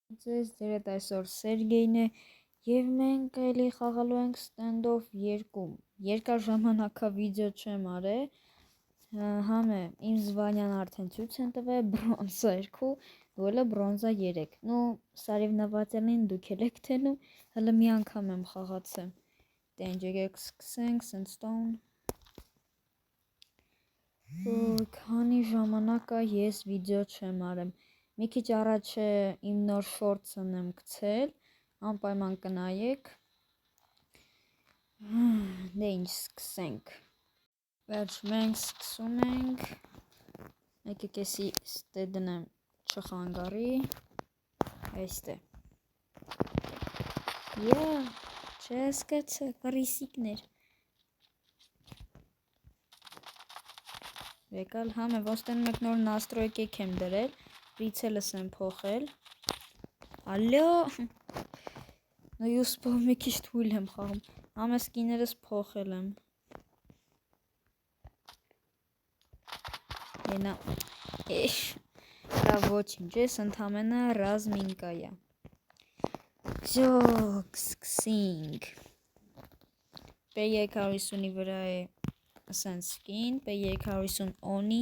Ձեզ ձերդ այսօր Սերգեյն է և մենք էլի խաղալու ենք Standoff 2 երկար ժամանակավիդեո չեմ արել համե իմ զվանյան արդեն ցույց են տվել բրոնզա 2 դուելը բրոնզա 3 նու սարևնավատելին դուք էլ եք թենում հələ մի անգամ եմ խաղացել դե եկեք սկսենք Sandstone քանի ժամանակ է ես վիդեո չեմ արել մի քիչ առաջ իմ նոր շորտսն եմ գցել, անպայման կնայեք, դե ինչ սկսենք, վերջ մենք սկսում ենք, եկեք եսի ստե դնեմ չխանգարի, այստե, չեսկացը կրիսիկներ, եկալ համ է ոստեն մեկ նոր նաստրոյքեք եմ դրել, Պրիցելս եմ փոխել, ալյո, նո յուսպով մի քիչ թույլ եմ խաղում, համը սկիներս փոխել եմ, ենա, դա ոչինչ ես ընդամենը ռազմինկայա, ձյոք սկսինք, P250-ի վրա է սենց սկին, P250 օնի,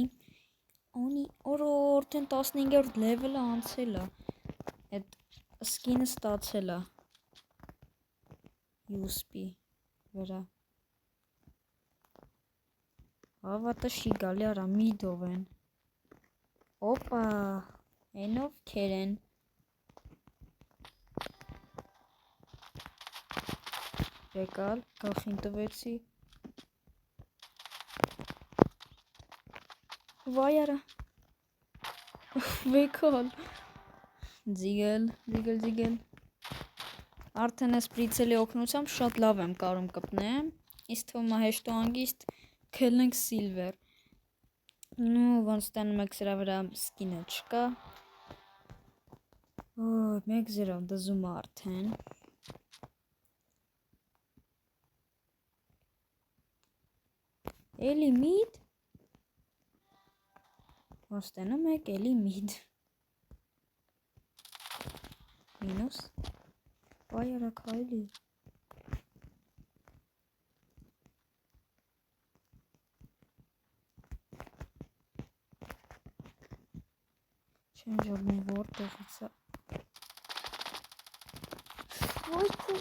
օրո արդեն 15-րդ լևելը անցել է, այդ սկինը ստացել է, USP վրա, հավատը շի գալի արա միդով են, օպա, ենով կեր են, եկալ, գախին տվեցի, վայ արա, վեկալ, ձիգել, արդեն ես պրիցելի օգնությամբ շատ լավ եմ կարում կպնեմ, իսկ թվում է հեշտ ու անգիստ կելնենք սիլվեր, նու ոնց տանում եք սրա վրա սկինը չկա, մեկ զերով դզում արդեն, էլի միդ, ոնց տենում եք էլի միդ, մինուս, վայ արա քայլի, չեն ժողնում որտեղից է, ոյ քու,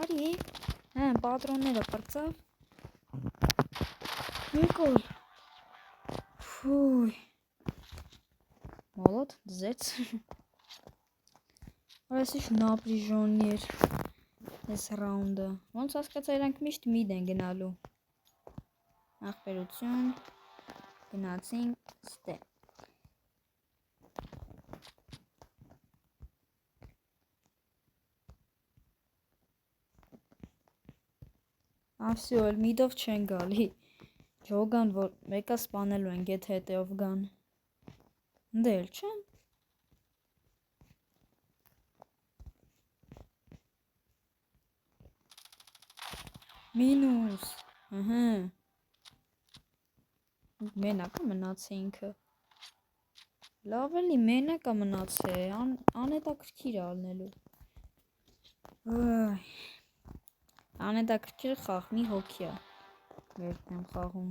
արի, պատրոնները պրծավ, եկալ, ֆույ, մոլոտ, ձեց, այս ինչ նապրիժոնի էր, ես ռաունդը, ոնց հասկացա իրանք միշտ միդ են գնալու, ախպերություն, գնացինք, ստե, ասյո, էլ միդով չեն գալի, ջոգան, որ մեկա սպանելու են գետ հետեով գան, ընդ էլ չեն, մինուս, մենակա մնացե ինքը, լավ էլի մենակա մնացե, անետաքրքիր ալնելու, անետաքրքիր խաղ, մի հոգյա, վերդ եմ խաղում,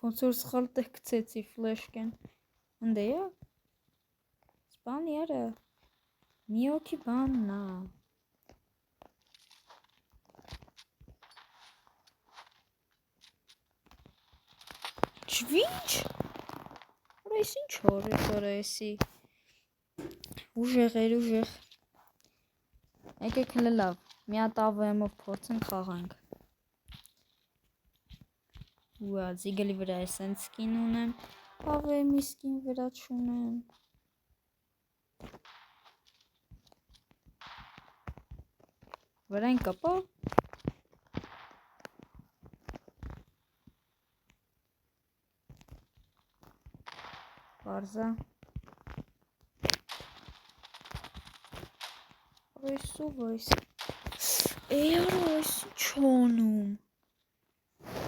ոնց որ սխալ տեղ գցեցի ֆլեշկեն, ընդ է, սպանի արա, մի հոգի բաննա, չվինչ, որ այս ինչ հոր էսի, ուժեղ էր, եկեք հլը լավ, մի հատ AVM-ով փորձենք խաղանք, ուա, ձիգելի վրա է սենց սկին ունեմ, AVM-ի սկին վրա չունեմ, վրայն կապա, պարզա, այսով այս, արա այս ինչ ոնում,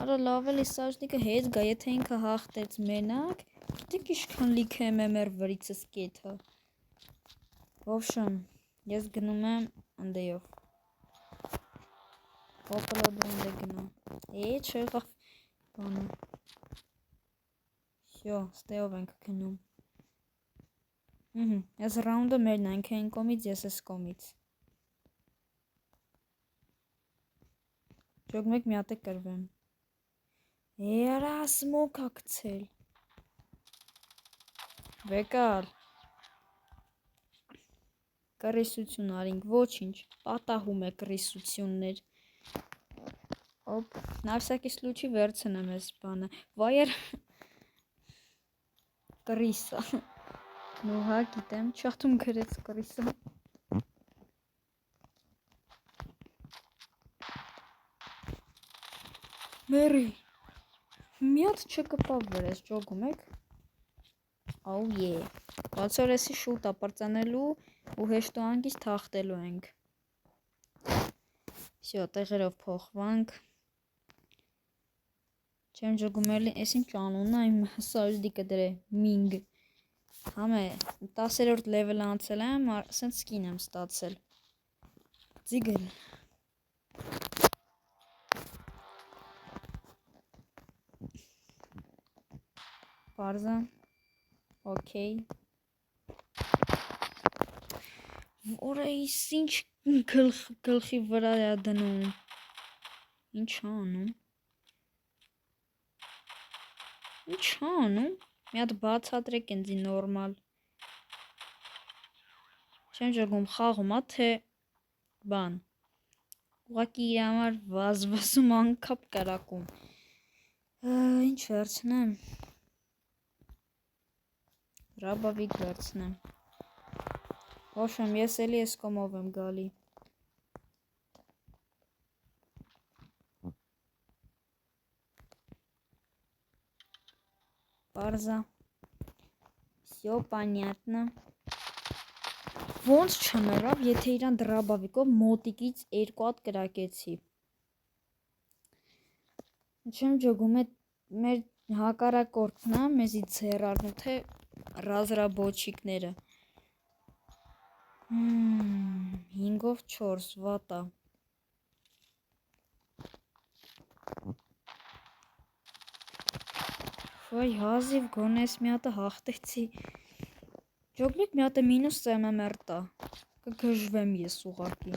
Արա լավ էլի սաժնիկը հետ գա, եթե ինքը հաղթեց մենակ, գիտեք ինչքան լիք եմ մեր վրիցս կեթը։ Ոբշեմ, ես գնում եմ անդեյով։ Հոպլա դու ընդ է գնա։ Չեղավ բանը։ Всё, ստեով ենք գնում։ Այս ռաունդը մերն է, ինքը այն կողմից, ես այս կողմից։ Ջոգ մեկ մի հատ է կրվեմ։ Արա սմոք ա գցել։ Վեկալ։ Կռիսություն արինք, ոչինչ, պատահում է կռիսություններ։ Օպ, на всякий случай վերցնեմ այս բանը։ Վայր կռիսա։ Ну հա, գիտեմ, չաթում գրեց կռիսա։ Մերի, մի հատ չկպավ վրես, ջոգում եք։ Աու է, բաց որ էսի շուտ ապարծանելու ու հեշտ ու անգից թախտելու ենք։ Всё, տեղերով փոխվանք։ Չեմ ջոգում էլի, էս ինչ անունն է, իմ սաժդիկը դրե, մինգ։ Համե, 10-րդ լևել անցել եմ, սենց սկին եմ ստացել։ Ձիգել։ Պարզա, ոքեյ։ Որը ის ինչ գլխի վրա է դնում։ Ինչ անում։ Ինչ անում։ Մի հատ բացատրեք ինձի նորմալ։ Չեմ ջոգում խաղում, թե բան։ Ուղղակի իր համար վազվազում անկապ կարակում։ Ինչ վերցնեմ։ Ռաբավիկ վերցնեմ։ Ոչմ, ես էլի ես կոմով եմ գալի։ Պարզա։ Всё понятно։ Ոնց չմեռավ, եթե իրան դրաբավիկով մոտիկից 2 հատ կրակեցի։ Չեմ ջոգում է մեր հակառակորդն է մեզի ձեռարն ու թե ռազրաբոչիկները։ 5-ով 4 վատա։ Վայ հազիվ գոնես մի հատը հաղթեցի։ Ջոգնեք մի հատը մինուս MMR տա։ Կգժվեմ ես ուղղակի։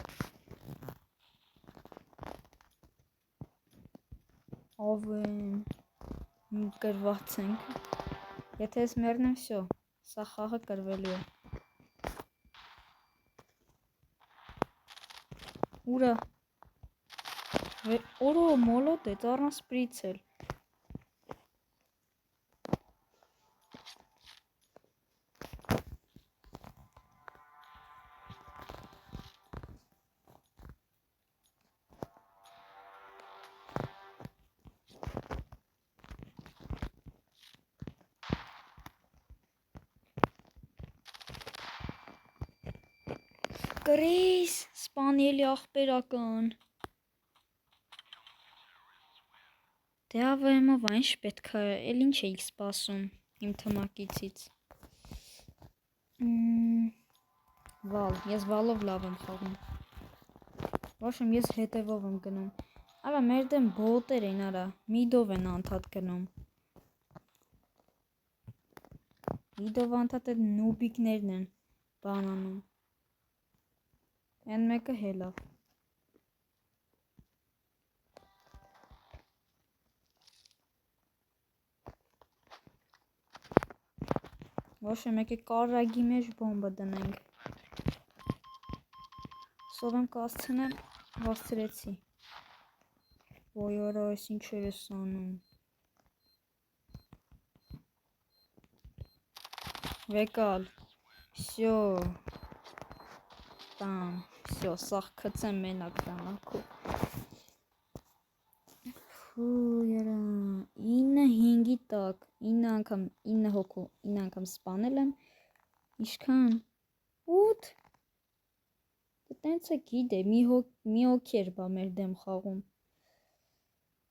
Ով կրված ենք։ Եթե ես մեռնեմ, всё, սա խաղը կրվելու է։ Ուրա։ Օրո մոլոտ է, առան սպրիցել։ Կրիս, սպանելի աղբերական։ Դե ավեմով այն պետք է, էլ ինչ էիք սպասում իմ թմակիցից։ Վալ, ես վալով լավ եմ խաղում։ Ոչմ, ես հետևով եմ գնում։ Արա մեր դեմ բոտեր են, արա, միդով են անդադ գնում։ Միդով անդադ է նուբիկներն են բանանում։ Են մեկը հելավ։ Ոչմ, եկե կարագի մեջ բոմբը դնենք։ Սով եմ կասցնեմ, հասցրեցի։ Ոյ արա, այս ինչեր ես անում։ Վեկալ, всё, там, всё, սաղ կծեմ մենակ դանակով։ Ֆու, երա, 9-5-ի տակ, 9 անգամ, 9 հոգու, 9 անգամ սպանել եմ, իշքան, 8, տենց է գիդ է, մի հոգի էր բա մեր դեմ խաղում,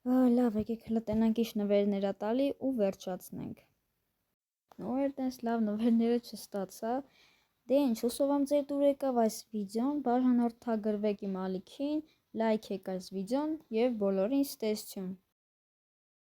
Լավ, եկեք հլը տենանք իշ նվերներա տալի ու վերջացնենք։ Նոր տես լավ նվերները չստացա։ Դե ինչ, հուսով եմ ձեր դուր եկավ այս վիդեոն, բաժանորդագրվեք իմ ալիքին, լայք եք այս վիդեոն եւ բոլորին ստեսություն։